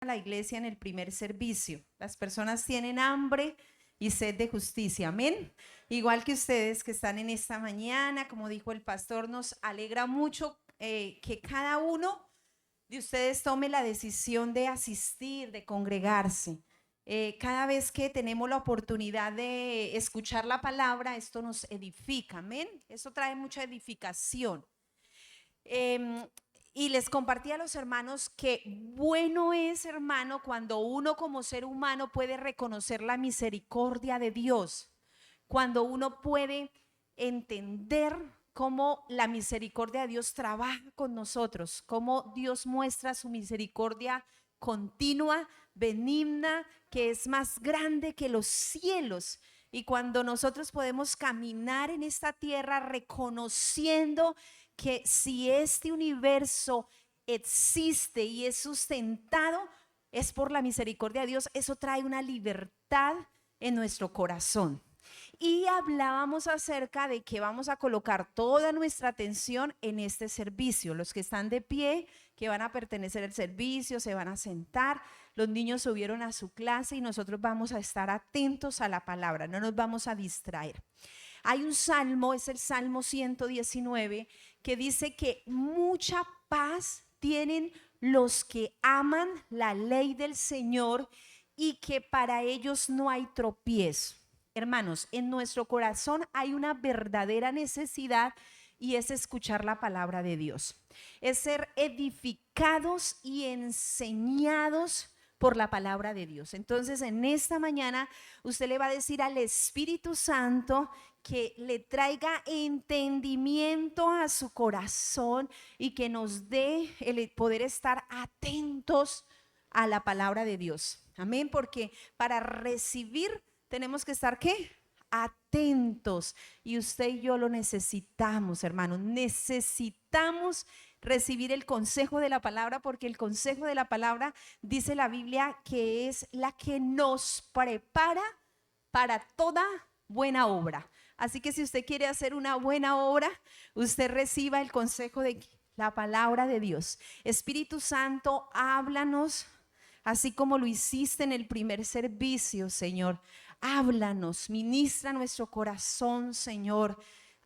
a la iglesia en el primer servicio. Las personas tienen hambre y sed de justicia, amén. Igual que ustedes que están en esta mañana, como dijo el pastor, nos alegra mucho que cada uno de ustedes tome la decisión de asistir, de congregarse. Cada vez que tenemos la oportunidad de escuchar la palabra, esto nos edifica, amén. Esto trae mucha edificación. Eh, y les compartí a los hermanos que bueno es, hermano, cuando uno como ser humano puede reconocer la misericordia de Dios, cuando uno puede entender cómo la misericordia de Dios trabaja con nosotros, cómo Dios muestra su misericordia continua, benigna, que es más grande que los cielos. Y cuando nosotros podemos caminar en esta tierra reconociendo que si este universo existe y es sustentado, es por la misericordia de Dios, eso trae una libertad en nuestro corazón. Y hablábamos acerca de que vamos a colocar toda nuestra atención en este servicio. Los que están de pie, que van a pertenecer al servicio, se van a sentar. Los niños subieron a su clase y nosotros vamos a estar atentos a la palabra, no nos vamos a distraer. Hay un salmo, es el Salmo 119, que dice que mucha paz tienen los que aman la ley del Señor y que para ellos no hay tropiezo. Hermanos, en nuestro corazón hay una verdadera necesidad y es escuchar la palabra de Dios. Es ser edificados y enseñados por la palabra de Dios. Entonces, en esta mañana usted le va a decir al Espíritu Santo que le traiga entendimiento a su corazón y que nos dé el poder estar atentos a la palabra de Dios. Amén, porque para recibir tenemos que estar, ¿qué? Atentos. Y usted y yo lo necesitamos, hermanos. Necesitamos recibir el consejo de la palabra, porque el consejo de la palabra, dice la Biblia, que es la que nos prepara para toda buena obra. Así que si usted quiere hacer una buena obra, usted reciba el consejo de la palabra de Dios. Espíritu Santo, háblanos, así como lo hiciste en el primer servicio, Señor. Háblanos, ministra nuestro corazón, Señor.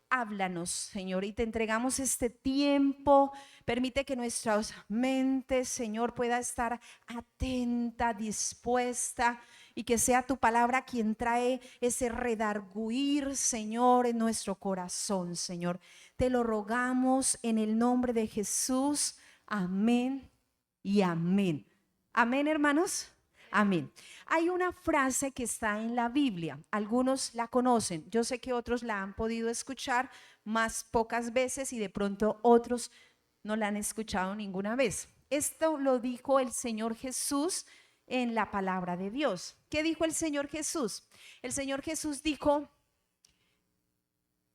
Háblanos, Señor, y te entregamos este tiempo. Permite que nuestras mentes, Señor, pueda estar atenta, dispuesta, y que sea tu palabra quien trae ese redarguir, Señor, en nuestro corazón, Señor. Te lo rogamos en el nombre de Jesús. Amén y amén. Amén, hermanos. Amén. Hay una frase que está en la Biblia, algunos la conocen, yo sé que otros la han podido escuchar más pocas veces y de pronto otros no la han escuchado ninguna vez. Esto lo dijo el Señor Jesús en la palabra de Dios. ¿Qué dijo el Señor Jesús? El Señor Jesús dijo,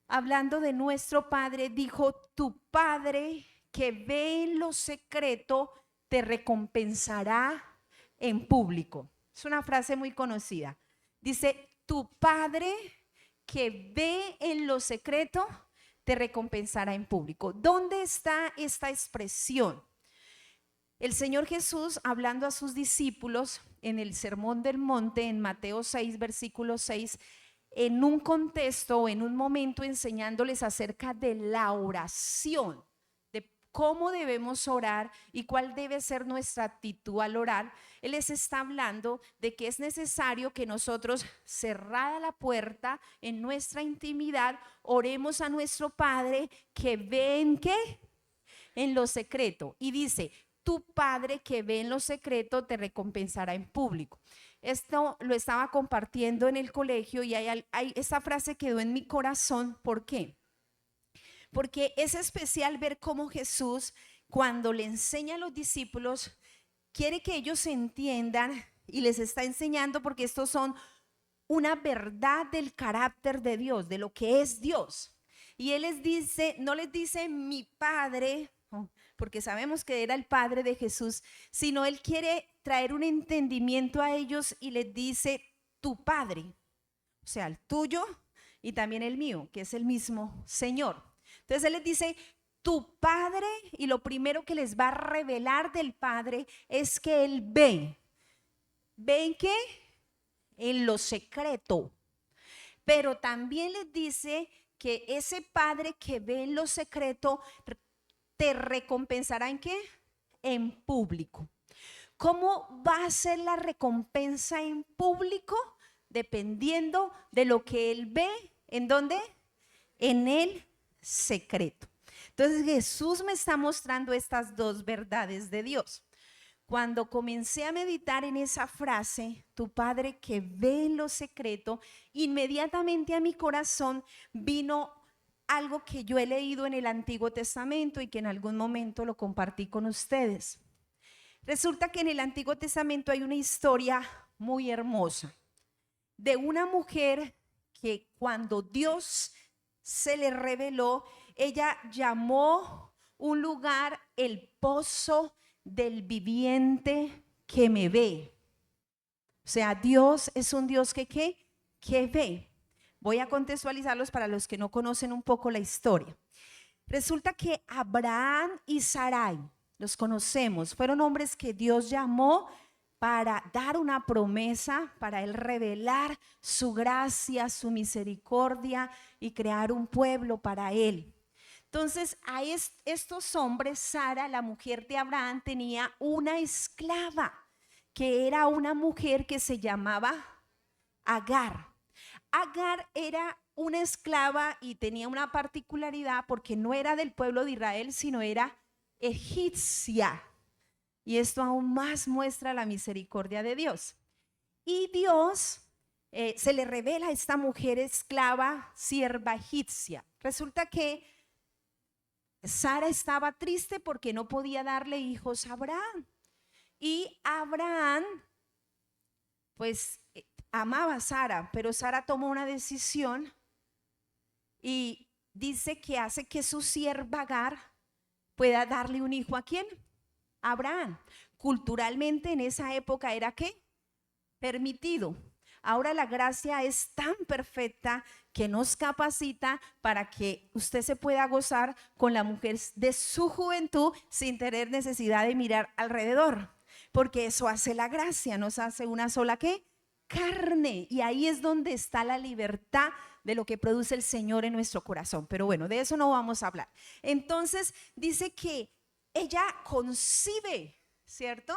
hablando de nuestro Padre, dijo: tu Padre que ve en lo secreto te recompensará en público. Es una frase muy conocida. Dice: tu Padre que ve en lo secreto te recompensará en público. ¿Dónde está esta expresión? El Señor Jesús, hablando a sus discípulos en el Sermón del Monte, en Mateo 6, versículo 6, en un contexto o en un momento enseñándoles acerca de la oración, de cómo debemos orar y cuál debe ser nuestra actitud al orar. Él les está hablando de que es necesario que nosotros, cerrada la puerta, en nuestra intimidad, oremos a nuestro Padre que ve en ¿qué? En lo secreto. Y dice: tu Padre que ve en lo secreto te recompensará en público. Esto lo estaba compartiendo en el colegio y esa frase quedó en mi corazón. ¿Por qué? Porque es especial ver cómo Jesús, cuando le enseña a los discípulos, quiere que ellos entiendan y les está enseñando, porque estos son una verdad del carácter de Dios, de lo que es Dios. Y Él les dice, no les dice mi Padre, porque sabemos que era el Padre de Jesús, sino Él quiere traer un entendimiento a ellos y les dice: tu Padre, o sea, el tuyo y también el mío, que es el mismo Señor. Entonces Él les dice: tu Padre, y lo primero que les va a revelar del Padre es que Él ve. ¿Ve en qué? En lo secreto. Pero también les dice que ese Padre que ve en lo secreto te recompensará ¿en qué? En público. ¿Cómo va a ser la recompensa en público? Dependiendo de lo que Él ve. ¿En dónde? En el secreto. Entonces Jesús me está mostrando estas dos verdades de Dios. Cuando comencé a meditar en esa frase, tu Padre que ve en lo secreto, inmediatamente a mi corazón vino algo que yo he leído en el Antiguo Testamento y que en algún momento lo compartí con ustedes. Resulta que en el Antiguo Testamento hay una historia muy hermosa de una mujer que cuando Dios se le reveló, ella llamó un lugar el pozo del viviente que me ve. O sea, Dios es un Dios que ve. Voy a contextualizarlos para los que no conocen un poco la historia. Resulta que Abraham y Sarai, los conocemos, fueron hombres que Dios llamó para dar una promesa, para Él revelar su gracia, su misericordia y crear un pueblo para Él. Entonces, a estos hombres, Sara, la mujer de Abraham, tenía una esclava, que era una mujer que se llamaba Agar. Agar era una esclava y tenía una particularidad porque no era del pueblo de Israel, sino era egipcia. Y esto aún más muestra la misericordia de Dios. Y Dios se le revela a esta mujer esclava, sierva egipcia. Resulta que Sara estaba triste porque no podía darle hijos a Abraham. Y Abraham, pues, amaba a Sara, pero Sara tomó una decisión y dice que hace que su sierva Agar pueda darle un hijo. ¿A quién? Abraham. Culturalmente en esa época era ¿qué? Permitido. Ahora la gracia es tan perfecta que nos capacita para que usted se pueda gozar con la mujer de su juventud sin tener necesidad de mirar alrededor, porque eso hace la gracia, nos hace una sola ¿qué? Carne. Y ahí es donde está la libertad de lo que produce el Señor en nuestro corazón. Pero bueno, de eso no vamos a hablar. Entonces dice que ella concibe, ¿cierto?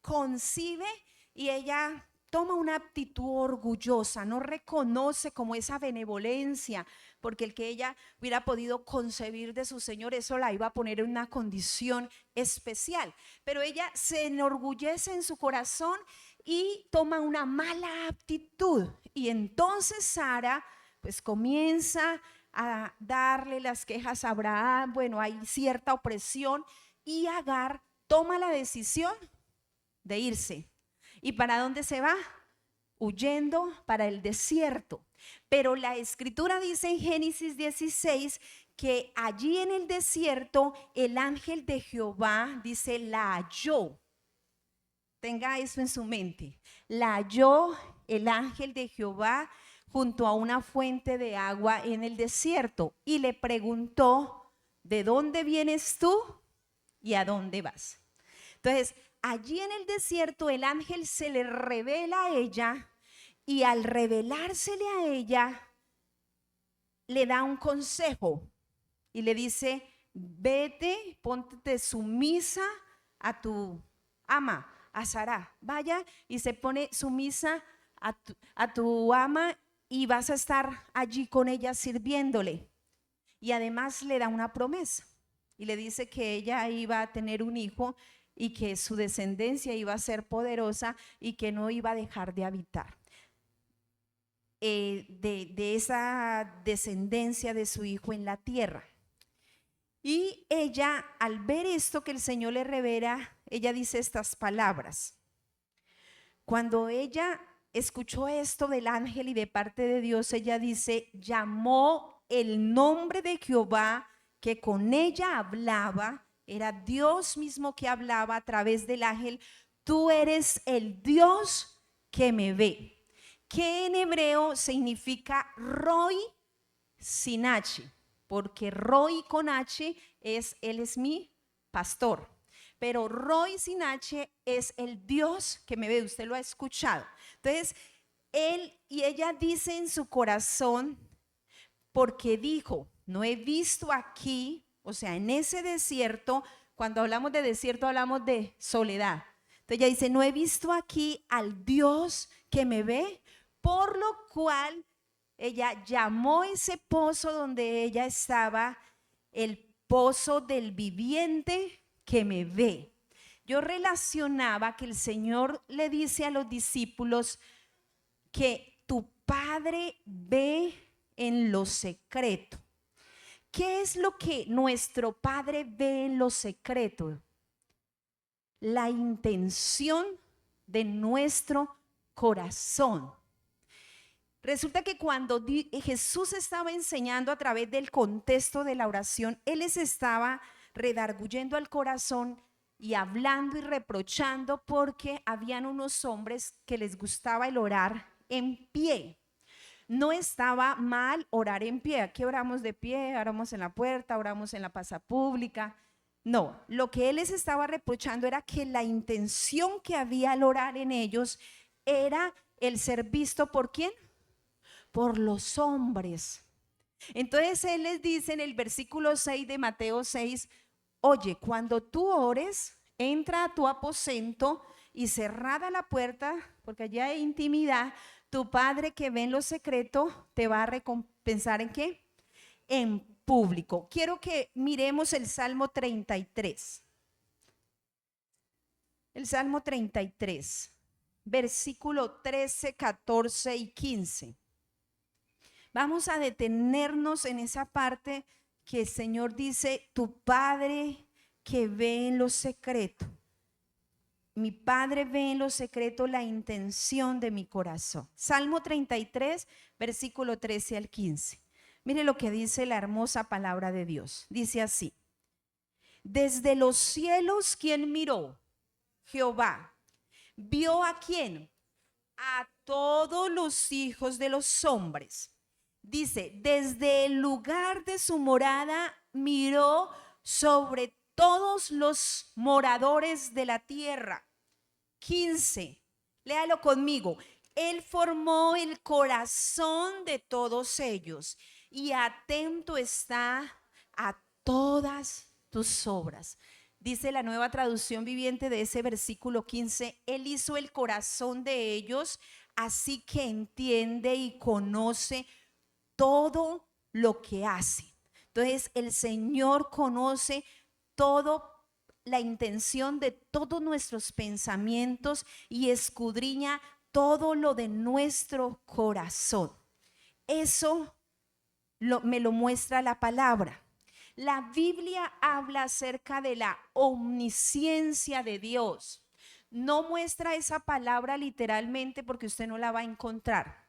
Concibe y ella toma una actitud orgullosa, no reconoce como esa benevolencia, porque el que ella hubiera podido concebir de su Señor, eso la iba a poner en una condición especial. Pero ella se enorgullece en su corazón y toma una mala actitud. Y entonces Sara pues comienza a darle las quejas a Abraham. Bueno, hay cierta opresión. Y Agar toma la decisión de irse. ¿Y para dónde se va? Huyendo para el desierto. Pero la escritura dice en Génesis 16 que allí en el desierto el ángel de Jehová, dice, la halló. Tenga eso en su mente. La halló el ángel de Jehová junto a una fuente de agua en el desierto y le preguntó, ¿de dónde vienes tú? ¿Y a dónde vas? Entonces, allí en el desierto el ángel se le revela a ella y al revelársele a ella le da un consejo y le dice, vete, ponte sumisa a tu ama, a Sara. Vaya y se pone sumisa a tu ama y vas a estar allí con ella sirviéndole. Y además le da una promesa. Y le dice que ella iba a tener un hijo y que su descendencia iba a ser poderosa y que no iba a dejar de habitar. De esa descendencia de su hijo en la tierra. Y ella, al ver esto que el Señor le revela, ella dice estas palabras. Cuando ella escuchó esto del ángel y de parte de Dios, ella dice, llamó el nombre de Jehová que con ella hablaba, era Dios mismo que hablaba a través del ángel, tú eres el Dios que me ve, que en hebreo significa Roy Sinachi. porque Roy con H él es mi pastor. Pero Roy sin H es el Dios que me ve, usted lo ha escuchado. Entonces, él y ella dice en su corazón, porque dijo, no he visto aquí, o sea, en ese desierto, cuando hablamos de desierto hablamos de soledad. Entonces ella dice, no he visto aquí al Dios que me ve, por lo cual ella llamó ese pozo donde ella estaba el pozo del viviente que me ve. Yo relacionaba que el Señor le dice a los discípulos que tu Padre ve en lo secreto. ¿Qué es lo que nuestro Padre ve en lo secreto? La intención de nuestro corazón. Resulta que cuando Jesús estaba enseñando a través del contexto de la oración, Él les estaba redarguyendo al corazón y hablando y reprochando porque habían unos hombres que les gustaba el orar en pie. No estaba mal orar en pie. Aquí oramos de pie, oramos en la puerta, oramos en la plaza pública. No, lo que Él les estaba reprochando era que la intención que había al orar en ellos era el ser visto ¿por quién? Por los hombres. Entonces Él les dice en el versículo 6 de Mateo 6, oye, cuando tú ores, entra a tu aposento y cerrada la puerta, porque allá hay intimidad, tu Padre que ve en lo secreto te va a recompensar ¿en qué? En público. Quiero que miremos el Salmo 33. El Salmo 33, versículo 13, 14 y 15. Vamos a detenernos en esa parte que el Señor dice, tu Padre que ve en lo secreto. Mi Padre ve en lo secreto la intención de mi corazón. Salmo 33, versículo 13 al 15. Mire lo que dice la hermosa palabra de Dios. Dice así, desde los cielos, ¿quién miró? Jehová. ¿Vio a quién? A todos los hijos de los hombres. Dice, desde el lugar de su morada miró sobre todos los moradores de la tierra. 15, léalo conmigo. Él formó el corazón de todos ellos y atento está a todas tus obras. Dice la Nueva Traducción Viviente de ese versículo 15, Él hizo el corazón de ellos, así que entiende y conoce todo lo que hace. Entonces el Señor conoce todo, la intención de todos nuestros pensamientos y escudriña todo lo de nuestro corazón. Eso me lo muestra la palabra. La Biblia habla acerca de la omnisciencia de Dios. No muestra esa palabra literalmente porque usted no la va a encontrar.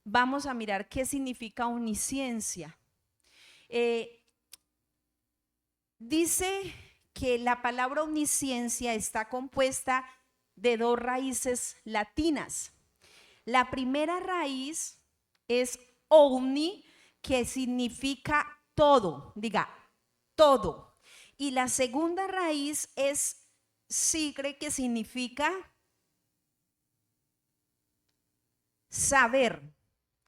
Vamos a mirar qué significa omnisciencia. Dice que la palabra omnisciencia está compuesta de dos raíces latinas. La primera raíz es omni, que significa todo, diga, todo. Y la segunda raíz es sigre, que significa saber.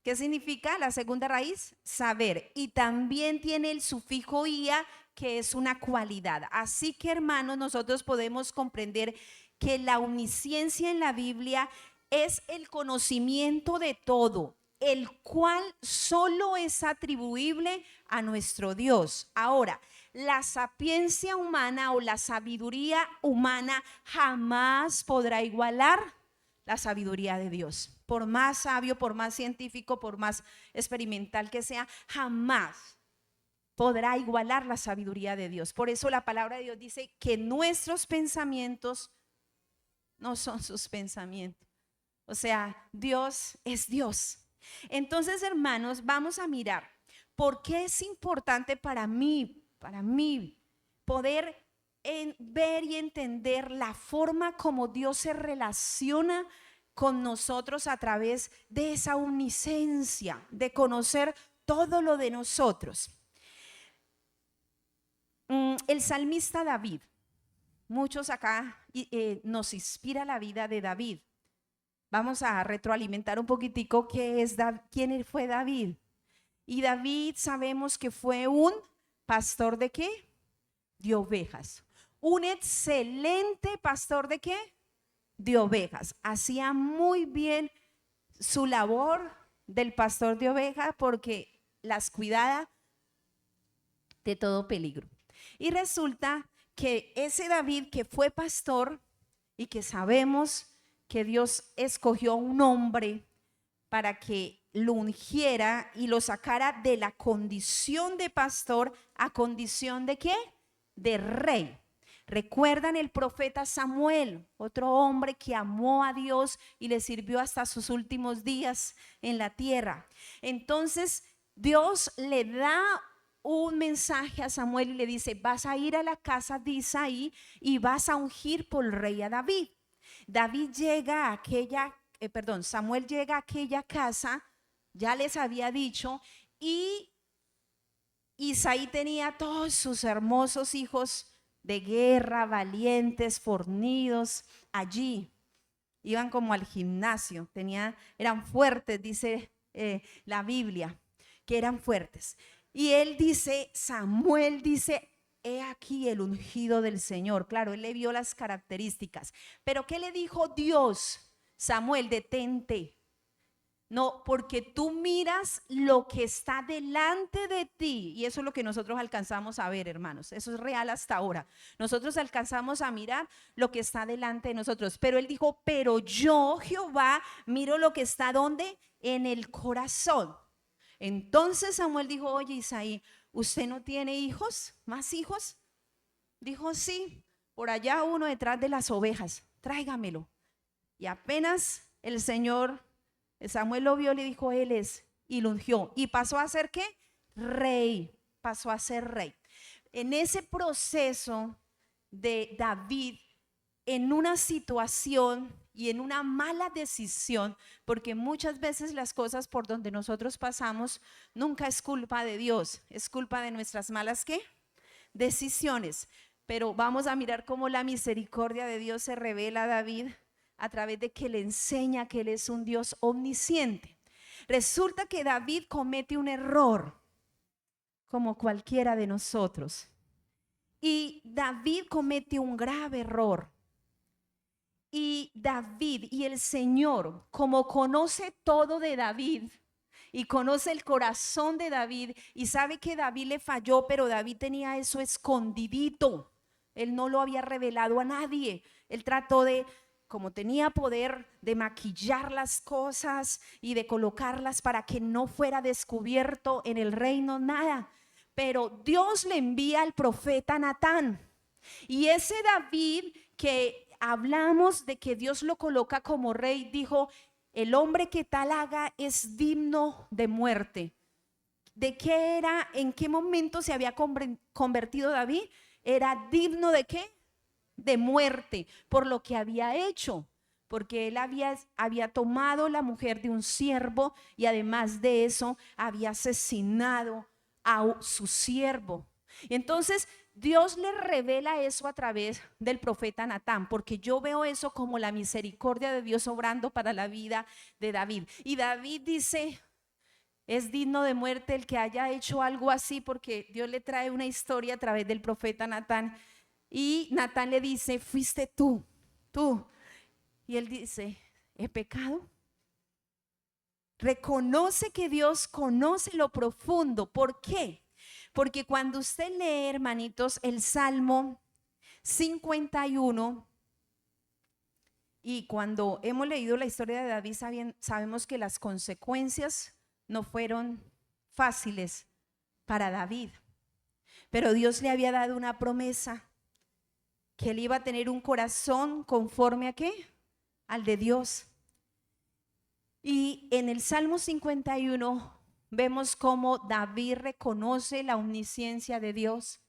¿Qué significa la segunda raíz? Saber. Y también tiene el sufijo ia, que es una cualidad. Así que, hermanos, nosotros podemos comprender que la omnisciencia en la Biblia es el conocimiento de todo, el cual solo es atribuible a nuestro Dios. Ahora, la sapiencia humana o la sabiduría humana jamás podrá igualar la sabiduría de Dios. Por más sabio, por más científico, por más experimental que sea, jamás podrá igualar la sabiduría de Dios. Por eso la palabra de Dios dice que nuestros pensamientos no son sus pensamientos. O sea, Dios es Dios. Entonces, hermanos, vamos a mirar por qué es importante para mí poder ver y entender la forma como Dios se relaciona con nosotros a través de esa omnisciencia, de conocer todo lo de nosotros. El salmista David, muchos acá nos inspira la vida de David. Vamos a retroalimentar un poquitico quién fue David. Y David sabemos que fue un pastor ¿de qué? De ovejas. Un excelente pastor ¿de qué? De ovejas. Hacía muy bien su labor del pastor de ovejas porque las cuidaba de todo peligro. Y resulta que ese David que fue pastor y que sabemos que Dios escogió un hombre para que lo ungiera y lo sacara de la condición de pastor a condición ¿de qué? De rey. ¿Recuerdan el profeta Samuel? Otro hombre que amó a Dios y le sirvió hasta sus últimos días en la tierra. Entonces Dios le da un mensaje a Samuel y le dice: vas a ir a la casa de Isaí y vas a ungir por rey a David. Samuel llega a aquella casa, ya les había dicho, y Isaí tenía todos sus hermosos hijos de guerra, valientes, fornidos, allí. Iban como al gimnasio, eran fuertes, dice la Biblia, que eran fuertes. Y Samuel dice: he aquí el ungido del Señor. Claro, él le vio las características. Pero ¿qué le dijo Dios? Samuel, detente. No, porque tú miras lo que está delante de ti. Y eso es lo que nosotros alcanzamos a ver, hermanos. Eso es real hasta ahora. Nosotros alcanzamos a mirar lo que está delante de nosotros. Pero él dijo: pero yo, Jehová, miro lo que está ¿dónde? En el corazón. Entonces Samuel dijo: oye, Isaí, ¿usted no tiene hijos? ¿Más hijos? Dijo: sí, por allá uno detrás de las ovejas, tráigamelo. Y apenas Samuel lo vio, le dijo: él es, y lo ungió. ¿Y pasó a ser qué? Rey, pasó a ser rey. En ese proceso de David, en una situación y en una mala decisión, porque muchas veces las cosas por donde nosotros pasamos nunca es culpa de Dios, es culpa de nuestras malas ¿qué? Decisiones. Pero vamos a mirar cómo la misericordia de Dios se revela a David a través de que le enseña que él es un Dios omnisciente. Resulta que David comete un error como cualquiera de nosotros. Y David comete un grave error. Y David y el Señor, como conoce todo de David y conoce el corazón de David y sabe que David le falló, pero David tenía eso escondidito. Él no lo había revelado a nadie. Él trató de, como tenía poder, de maquillar las cosas y de colocarlas para que no fuera descubierto en el reino nada. Pero Dios le envía al profeta Natán. Y ese David que hablamos de que Dios lo coloca como rey, dijo: el hombre que tal haga es digno de muerte. ¿De qué era? ¿En qué momento se había convertido David? Era digno ¿de qué? De muerte, por lo que había hecho, porque él había tomado la mujer de un siervo y además de eso había asesinado a su siervo. Entonces Dios le revela eso a través del profeta Natán, porque yo veo eso como la misericordia de Dios obrando para la vida de David. Y David dice: es digno de muerte el que haya hecho algo así, porque Dios le trae una historia a través del profeta Natán. Y Natán le dice: fuiste tú. Y él dice: ¿he pecado? Reconoce que Dios conoce lo profundo. ¿Por qué? Porque cuando usted lee, hermanitos, el Salmo 51, y cuando hemos leído la historia de David, sabemos que las consecuencias no fueron fáciles para David. Pero Dios le había dado una promesa, que él iba a tener un corazón conforme ¿a qué? Al de Dios. Y en el Salmo 51 vemos cómo David reconoce la omnisciencia de Dios.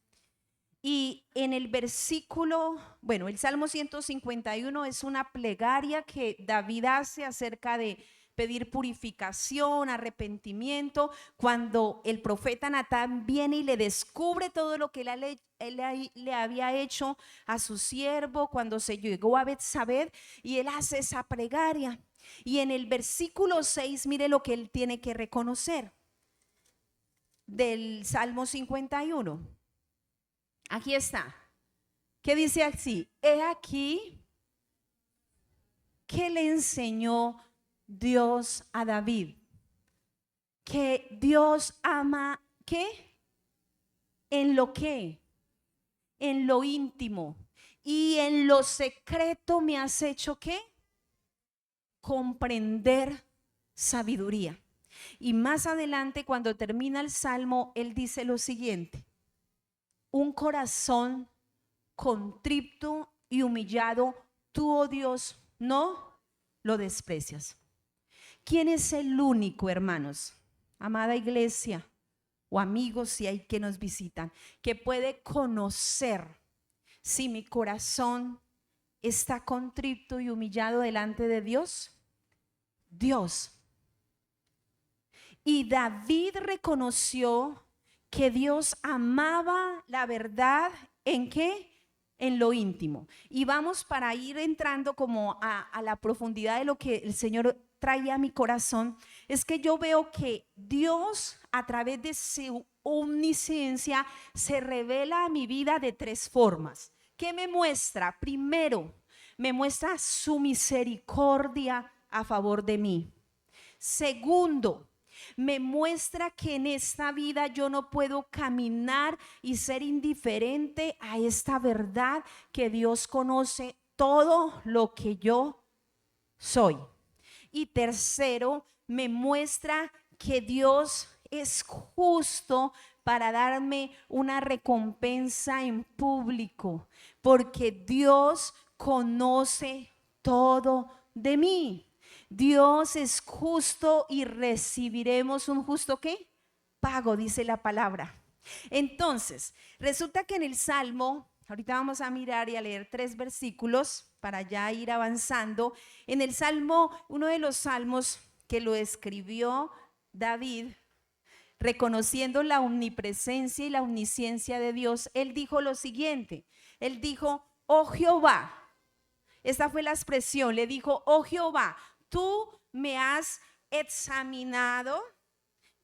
Y en el versículo, el Salmo 151 es una plegaria que David hace acerca de pedir purificación, arrepentimiento, cuando el profeta Natán viene y le descubre todo lo que él le había hecho a su siervo cuando se llegó a Betsabé, y él hace esa plegaria. Y en el versículo 6, mire lo que él tiene que reconocer del Salmo 51. Aquí está. ¿Qué dice así? He aquí que le enseñó Dios a David, que Dios ama, ¿qué? En lo que, en lo íntimo y en lo secreto me has hecho, ¿qué? Comprender sabiduría. Y más adelante, cuando termina el salmo, él dice lo siguiente: un corazón contrito y humillado, tú, oh Dios, no lo desprecias. ¿Quién es el único, hermanos, amada iglesia o amigos, si hay que nos visitan, que puede conocer si mi corazón está contrito y humillado delante de Dios? Dios. Y David reconoció que Dios amaba la verdad, ¿en qué? En lo íntimo. Y vamos para ir entrando como a la profundidad de lo que el Señor trae a mi corazón. Es que yo veo que Dios, a través de su omnisciencia, se revela a mi vida de tres formas. ¿Qué me muestra? Primero, me muestra su misericordia a favor de mí. Segundo, me muestra que en esta vida yo no puedo caminar y ser indiferente a esta verdad, que Dios conoce todo lo que yo soy. Y tercero, me muestra que Dios es justo para darme una recompensa en público, porque Dios conoce todo de mí. Dios es justo y recibiremos un justo ¿qué? Pago, dice la palabra. Entonces, resulta que en el Salmo, ahorita vamos a mirar y a leer 3 versículos para ya ir avanzando. En el Salmo, uno de los salmos que lo escribió David, reconociendo la omnipresencia y la omnisciencia de Dios, él dijo lo siguiente. Él dijo: oh Jehová, esta fue la expresión, le dijo: oh Jehová, tú me has examinado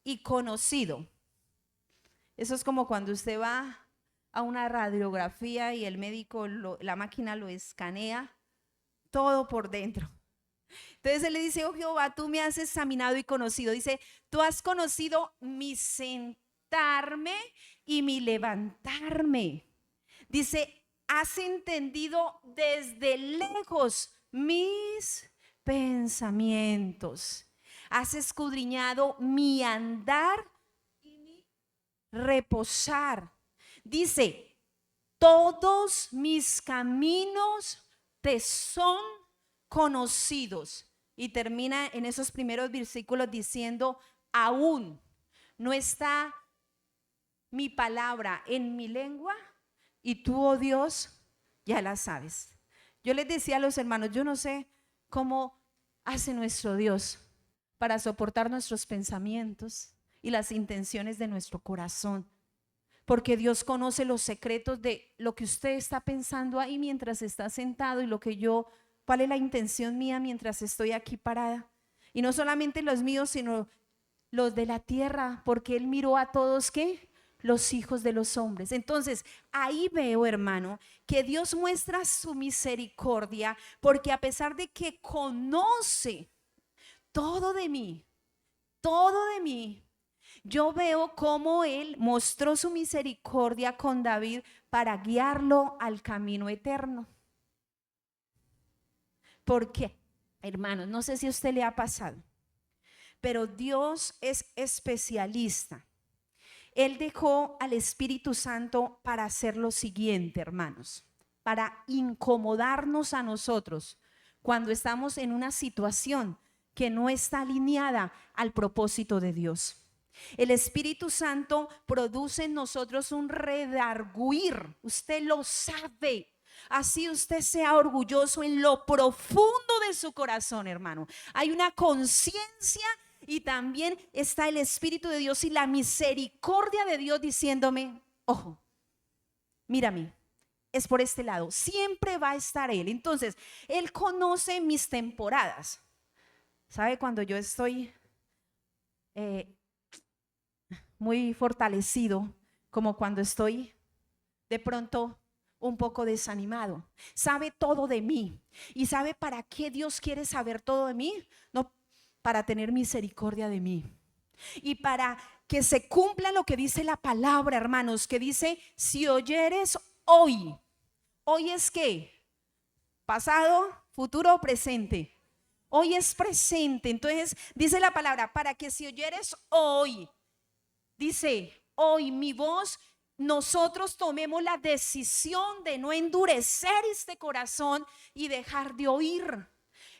y conocido. Eso es como cuando usted va a una radiografía y el médico, la máquina lo escanea todo por dentro. Entonces él le dice: oh Jehová, tú me has examinado y conocido. Dice: tú has conocido mi sentarme y mi levantarme. Dice: has entendido desde lejos mis pensamientos. Has escudriñado mi andar y mi reposar. Dice: todos mis caminos te son conocidos. Y termina en esos primeros versículos diciendo: aún no está mi palabra en mi lengua y tú, oh Dios, ya la sabes. Yo les decía a los hermanos, yo no sé cómo hace nuestro Dios para soportar nuestros pensamientos y las intenciones de nuestro corazón, porque Dios conoce los secretos de lo que usted está pensando ahí mientras está sentado y lo que yo, cuál es la intención mía mientras estoy aquí parada. Y no solamente los míos, sino los de la tierra, porque Él miró a todos, ¿qué? Los hijos de los hombres. Entonces, ahí veo, hermano, que Dios muestra su misericordia, porque a pesar de que conoce todo de mí, yo veo cómo Él mostró su misericordia con David para guiarlo al camino eterno. Porque, hermanos, no sé si a usted le ha pasado, pero Dios es especialista. Él dejó al Espíritu Santo para hacer lo siguiente, hermanos, para incomodarnos a nosotros cuando estamos en una situación que no está alineada al propósito de Dios. El Espíritu Santo produce en nosotros un redarguir, usted lo sabe, Así usted sea orgulloso en lo profundo de su corazón, hermano. Hay una conciencia y también está el Espíritu de Dios y la misericordia de Dios diciéndome, ojo, mírame, es por este lado, siempre va a estar Él. Entonces, Él conoce mis temporadas. ¿Sabe? Cuando yo estoy muy fortalecido, como cuando estoy de pronto un poco desanimado. Sabe todo de mí. ¿Y sabe para qué Dios quiere saber todo de mí? No, para tener misericordia de mí. Y para que se cumpla lo que dice la palabra, hermanos, que dice, si oyeres hoy. ¿Hoy es qué? ¿Pasado, futuro o presente? Hoy es presente. Entonces dice la palabra, para que si oyeres hoy, dice, hoy mi voz, nosotros tomemos la decisión de no endurecer este corazón y dejar de oír.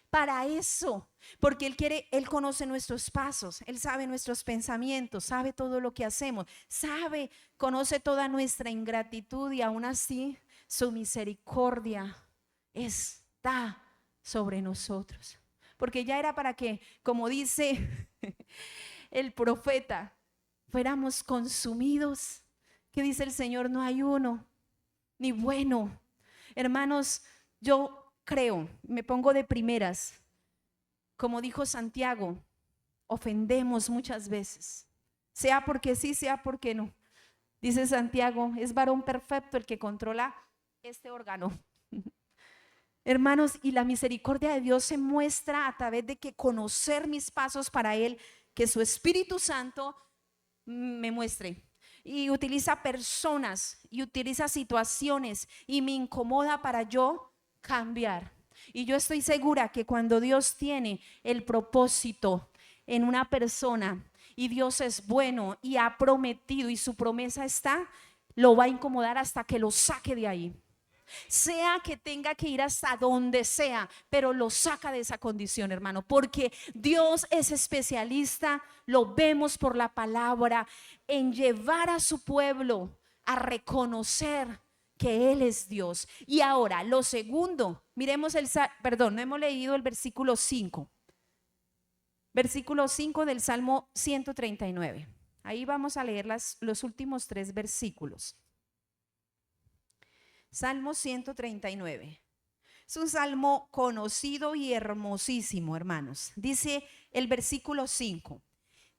Para eso, porque Él quiere, Él conoce nuestros pasos, Él sabe nuestros pensamientos, sabe todo lo que hacemos, sabe, conoce toda nuestra ingratitud y aún así su misericordia está sobre nosotros. Porque ya era para que, como dice el profeta, fuéramos consumidos. ¿Qué dice el Señor? No hay uno, ni bueno. Hermanos, yo creo, me pongo de primeras, como dijo Santiago, ofendemos muchas veces, sea porque sí, sea porque no. Dice Santiago, es varón perfecto el que controla este órgano. Hermanos, y la misericordia de Dios se muestra a través de que conocer mis pasos para Él, que su Espíritu Santo me muestre. Y utiliza personas y utiliza situaciones y me incomoda para yo cambiar. Y yo estoy segura que cuando Dios tiene el propósito en una persona y Dios es bueno y ha prometido y su promesa está, lo va a incomodar hasta que lo saque de ahí. Sea que tenga que ir hasta donde sea, pero lo saca de esa condición, hermano, porque Dios es especialista, lo vemos por la palabra, en llevar a su pueblo a reconocer que Él es Dios. Y ahora, lo segundo, miremos no hemos leído el versículo 5. Versículo 5 del Salmo 139. Ahí vamos a leer los últimos 3 versículos. Salmo 139. Es un salmo conocido y hermosísimo, hermanos. Dice el versículo 5.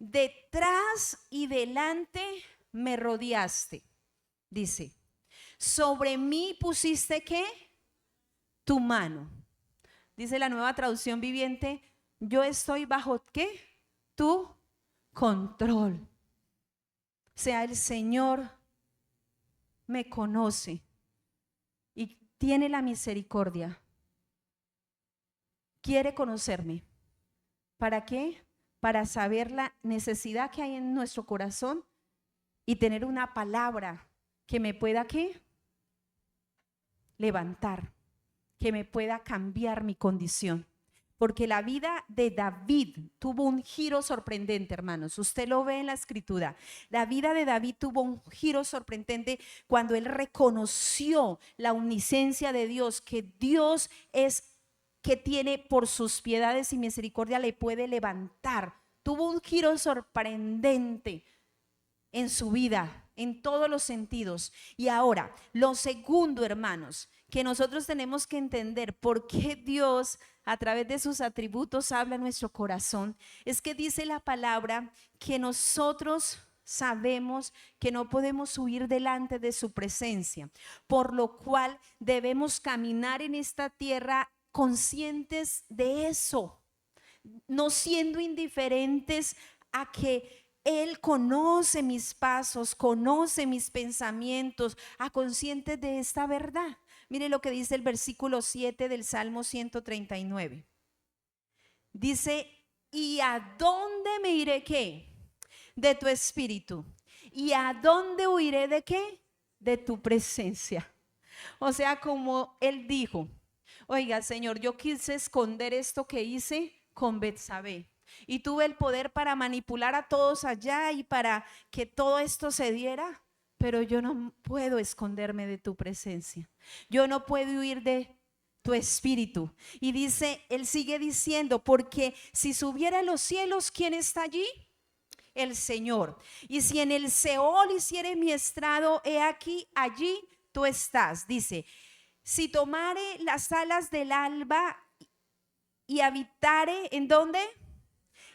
Detrás y delante me rodeaste. Dice, sobre mí pusiste ¿qué? Tu mano. Dice la Nueva Traducción Viviente, yo estoy bajo ¿qué? Tu control. O sea, el Señor me conoce y tiene la misericordia. Quiere conocerme. ¿Para qué? Para saber la necesidad que hay en nuestro corazón y tener una palabra que me pueda ¿qué? Levantar, que me pueda cambiar mi condición. Porque la vida de David tuvo un giro sorprendente, hermanos. Usted lo ve en la escritura. La vida de David tuvo un giro sorprendente cuando él reconoció la omnisciencia de Dios, que Dios es que tiene por sus piedades y misericordia le puede levantar. Tuvo un giro sorprendente en su vida, en todos los sentidos. Y ahora, lo segundo, hermanos, que nosotros tenemos que entender por qué Dios a través de sus atributos habla en nuestro corazón, es que dice la palabra que nosotros sabemos que no podemos huir delante de su presencia, por lo cual debemos caminar en esta tierra conscientes de eso, no siendo indiferentes a que Él conoce mis pasos, conoce mis pensamientos, a conscientes de esta verdad. Mire lo que dice el versículo 7 del Salmo 139. Dice, ¿y a dónde me iré qué? De tu espíritu. ¿Y a dónde huiré de qué? De tu presencia. O sea, como él dijo, oiga, Señor, yo quise esconder esto que hice con Betsabé. Y tuve el poder para manipular a todos allá y para que todo esto se diera. pero yo no puedo esconderme de tu presencia. Yo no puedo huir de tu espíritu. Y dice, él sigue diciendo, porque si subiera a los cielos, ¿quién está allí? El Señor. Y si en el Seol hiciere mi estrado, he aquí, allí tú estás. Dice, si tomare las alas del alba y habitare, ¿en dónde?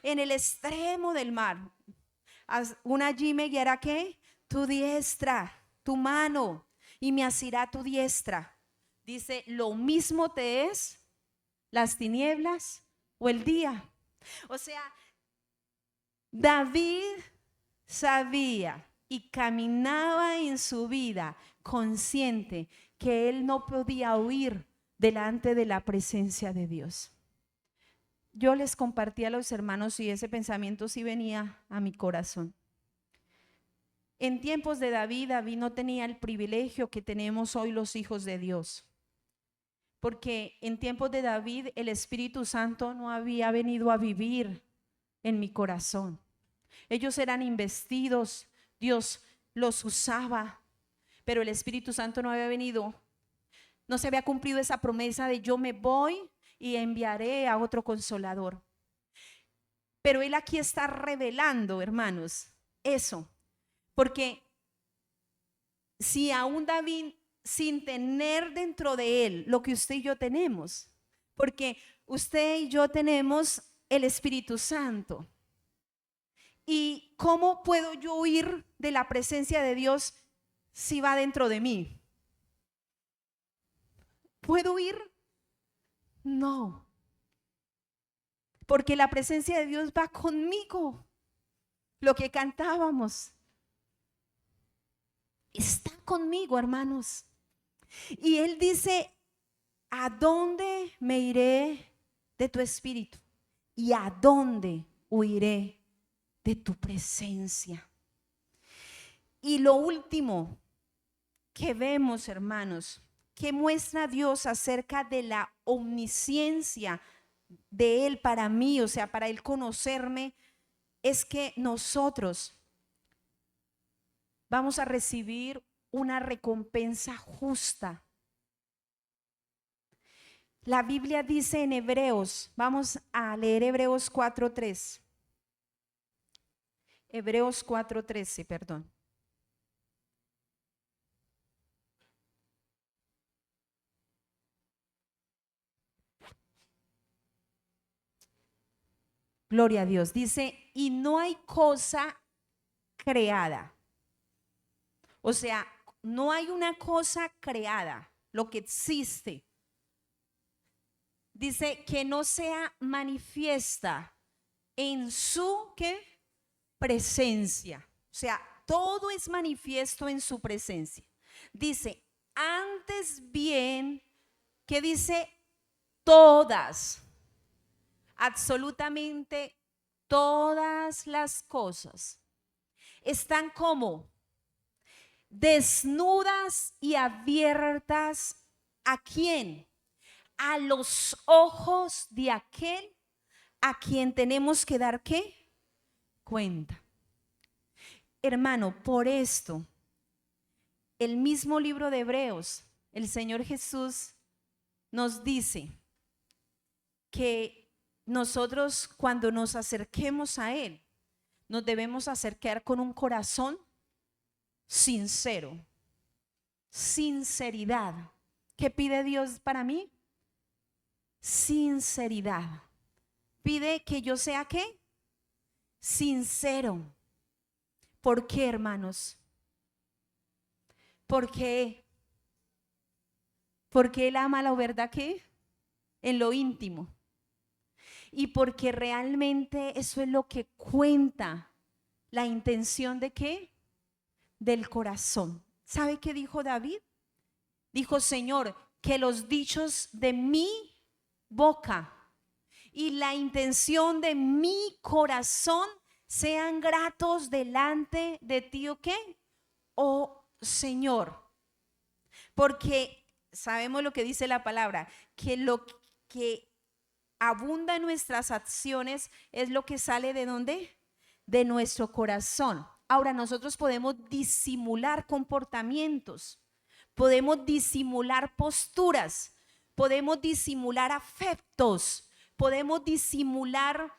En el extremo del mar. Aún allí me guiará, ¿qué? Tu diestra, tu mano, y me asirá tu diestra. Dice, lo mismo te es las tinieblas o el día. O sea, David sabía y caminaba en su vida consciente que él no podía huir delante de la presencia de Dios. Yo les compartí a los hermanos y ese pensamiento sí venía a mi corazón. En tiempos de David, David no tenía el privilegio que tenemos hoy los hijos de Dios. Porque en tiempos de David el Espíritu Santo no había venido a vivir en mi corazón. Ellos eran investidos, Dios los usaba, pero el Espíritu Santo no había venido. No se había cumplido esa promesa de yo me voy y enviaré a otro consolador. Pero él aquí está revelando, hermanos, eso. Porque si aún David, sin tener dentro de él lo que usted y yo tenemos, porque usted y yo tenemos el Espíritu Santo. ¿Y cómo puedo yo huir de la presencia de Dios si va dentro de mí? ¿Puedo huir? No. Porque la presencia de Dios va conmigo. Lo que cantábamos está conmigo, hermanos. Y él dice, ¿a dónde me iré de tu espíritu? ¿Y a dónde huiré de tu presencia? Y lo último que vemos, hermanos, que muestra Dios acerca de la omnisciencia de Él para mí, o sea, para Él conocerme, es que nosotros vamos a recibir una recompensa justa. La Biblia dice en Hebreos, vamos a leer Hebreos 4:3. Hebreos 4:13, perdón. Gloria a Dios. Dice, y no hay cosa creada. O sea, no hay una cosa creada, lo que existe. Dice que no sea manifiesta en su ¿qué? Presencia. O sea, todo es manifiesto en su presencia. Dice, antes bien, que dice todas, absolutamente todas las cosas están como desnudas y abiertas. ¿A quién? A los ojos de aquel a quien tenemos que dar ¿qué? Cuenta. Hermano, por esto, el mismo libro de Hebreos, el Señor Jesús nos dice que nosotros cuando nos acerquemos a Él, nos debemos acercar con un corazón sincero, sinceridad. ¿Qué pide Dios para mí? Sinceridad. Pide que yo sea ¿qué? Sincero. ¿Por qué, hermanos? Porque Él ama la verdad ¿qué? En lo íntimo. Y porque realmente eso es lo que cuenta, la intención de ¿qué? Del corazón. ¿Sabe qué dijo David? Dijo, Señor, que los dichos de mi boca y la intención de mi corazón sean gratos delante de ti, ¿o qué? Oh Señor. Porque sabemos lo que dice la palabra, que lo que abunda en nuestras acciones es lo que sale ¿de dónde? De nuestro corazón. Ahora nosotros podemos disimular comportamientos, podemos disimular posturas, podemos disimular afectos, podemos disimular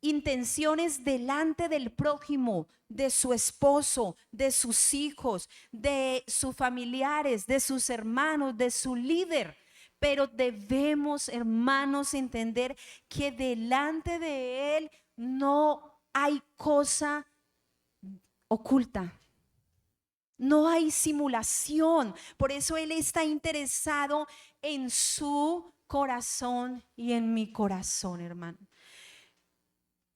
intenciones delante del prójimo, de su esposo, de sus hijos, de sus familiares, de sus hermanos, de su líder. Pero debemos, hermanos, entender que delante de Él no hay cosa oculta. No hay simulación. Por eso Él está interesado en su corazón y en mi corazón, hermano.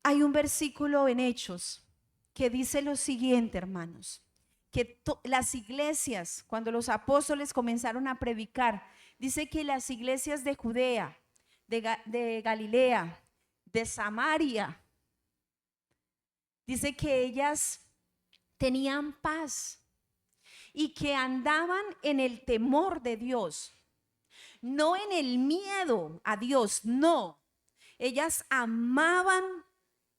Hay un versículo en Hechos que dice lo siguiente, hermanos, que las iglesias, cuando los apóstoles comenzaron a predicar, dice que las iglesias de Judea, de Galilea, de Samaria, dice que ellas tenían paz y que andaban en el temor de Dios, no en el miedo a Dios, no. Ellas amaban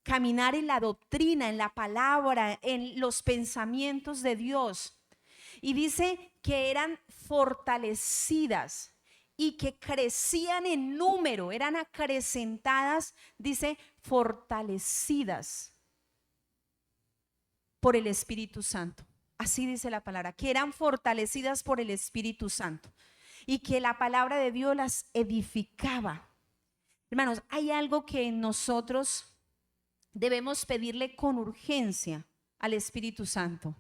caminar en la doctrina, en la palabra, en los pensamientos de Dios. Y dice que eran fortalecidas y que crecían en número, eran acrecentadas, dice, fortalecidas por el Espíritu Santo. Así dice la palabra, que eran fortalecidas por el Espíritu Santo y que la palabra de Dios las edificaba. Hermanos, hay algo que nosotros debemos pedirle con urgencia al Espíritu Santo,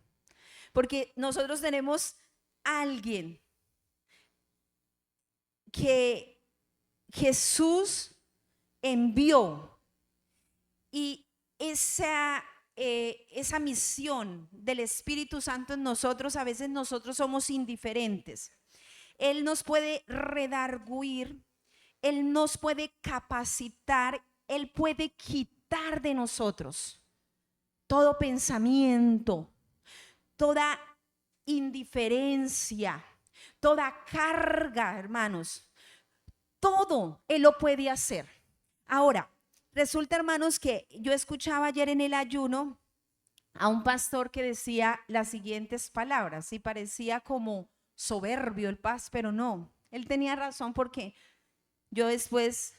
porque nosotros tenemos a alguien que Jesús envió, y esa misión del Espíritu Santo en nosotros, a veces nosotros somos indiferentes. Él nos puede redarguir, Él nos puede capacitar, Él puede quitar de nosotros todo pensamiento, toda indiferencia, toda carga, hermanos. Todo Él lo puede hacer. Ahora, resulta, hermanos, que yo escuchaba ayer en el ayuno a un pastor que decía las siguientes palabras, y parecía como soberbio el paz, pero no, él tenía razón, porque yo después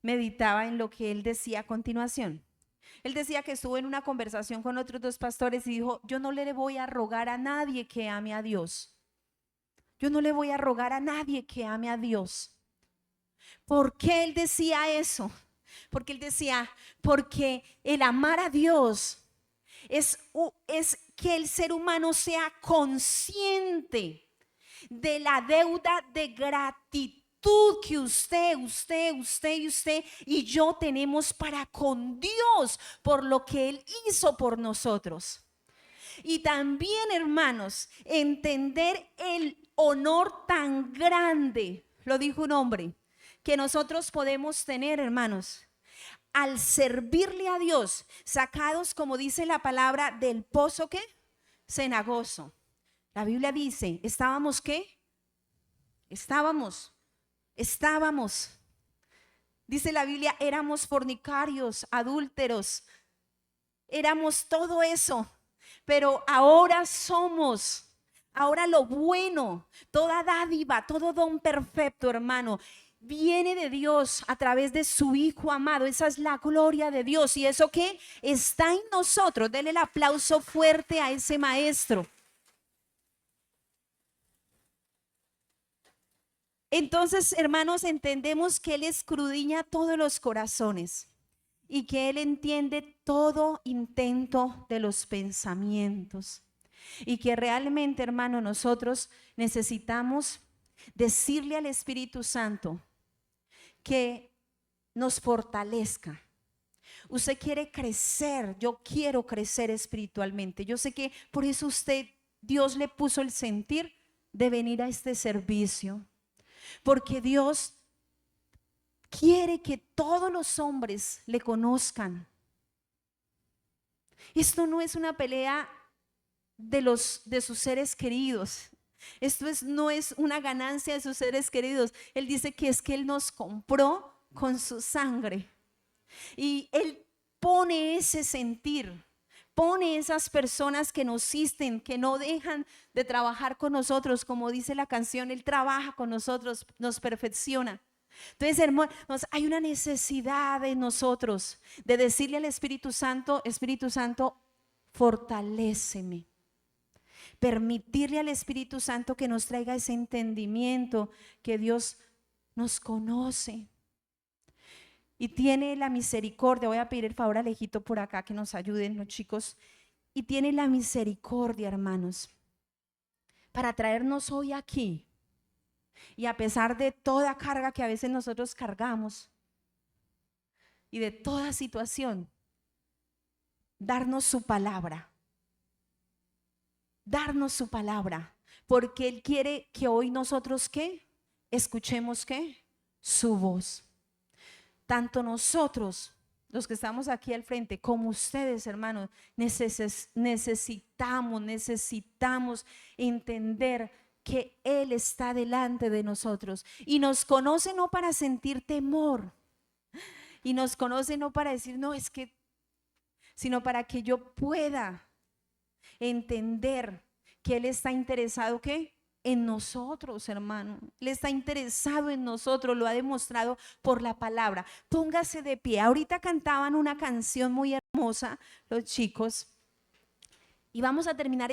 meditaba en lo que él decía a continuación. Él decía que estuvo en una conversación con otros dos pastores y dijo: yo no le voy a rogar a nadie que ame a Dios. Yo no le voy a rogar a nadie que ame a Dios. ¿Por qué él decía eso? Porque él decía, porque el amar a Dios es que el ser humano sea consciente de la deuda de gratitud que usted y yo tenemos para con Dios por lo que Él hizo por nosotros. Y también, hermanos, entender el honor tan grande, lo dijo un hombre, que nosotros podemos tener, hermanos, al servirle a Dios, sacados, como dice la palabra, del pozo ¿qué? Cenagoso. La Biblia dice, ¿estábamos qué? Estábamos. Dice la Biblia, éramos fornicarios, adúlteros, éramos todo eso, pero ahora somos, ahora lo bueno, toda dádiva, todo don perfecto, hermano, viene de Dios a través de su Hijo amado. Esa es la gloria de Dios. ¿Y eso qué? Está en nosotros. Denle el aplauso fuerte a ese maestro. Entonces, hermanos, entendemos que Él escudriña todos los corazones y que Él entiende todo intento de los pensamientos, y que realmente, hermano, nosotros necesitamos decirle al Espíritu Santo que nos fortalezca. Usted quiere crecer, yo quiero crecer espiritualmente. Yo sé que por eso Dios le puso el sentir de venir a este servicio, porque Dios quiere que todos los hombres le conozcan. Esto no es una pelea de sus seres queridos. Esto no es una ganancia de sus seres queridos. Él dice que es que Él nos compró con su sangre, y Él pone ese sentir pone esas personas que nos asisten, que no dejan de trabajar con nosotros. Como dice la canción, Él trabaja con nosotros, nos perfecciona. Entonces, hermanos, hay una necesidad en nosotros de decirle al Espíritu Santo, fortaléceme. Permitirle al Espíritu Santo que nos traiga ese entendimiento, que Dios nos conoce y tiene la misericordia. Voy a pedir el favor a Alejito por acá que nos ayuden los chicos. Y tiene la misericordia, hermanos, para traernos hoy aquí. Y a pesar de toda carga que a veces nosotros cargamos y de toda situación, darnos su palabra. Darnos su palabra. Porque Él quiere que hoy nosotros, ¿qué? Escuchemos, ¿qué? Su voz. Tanto nosotros, los que estamos aquí al frente, como ustedes, hermanos, necesitamos entender que Él está delante de nosotros y nos conoce no para sentir temor y nos conoce no para decir, no, es que, sino para que yo pueda entender que Él está interesado, ¿qué? En nosotros, hermano. Él está interesado en nosotros, lo ha demostrado por la palabra. Póngase de pie. Ahorita cantaban una canción muy hermosa los chicos y vamos a terminar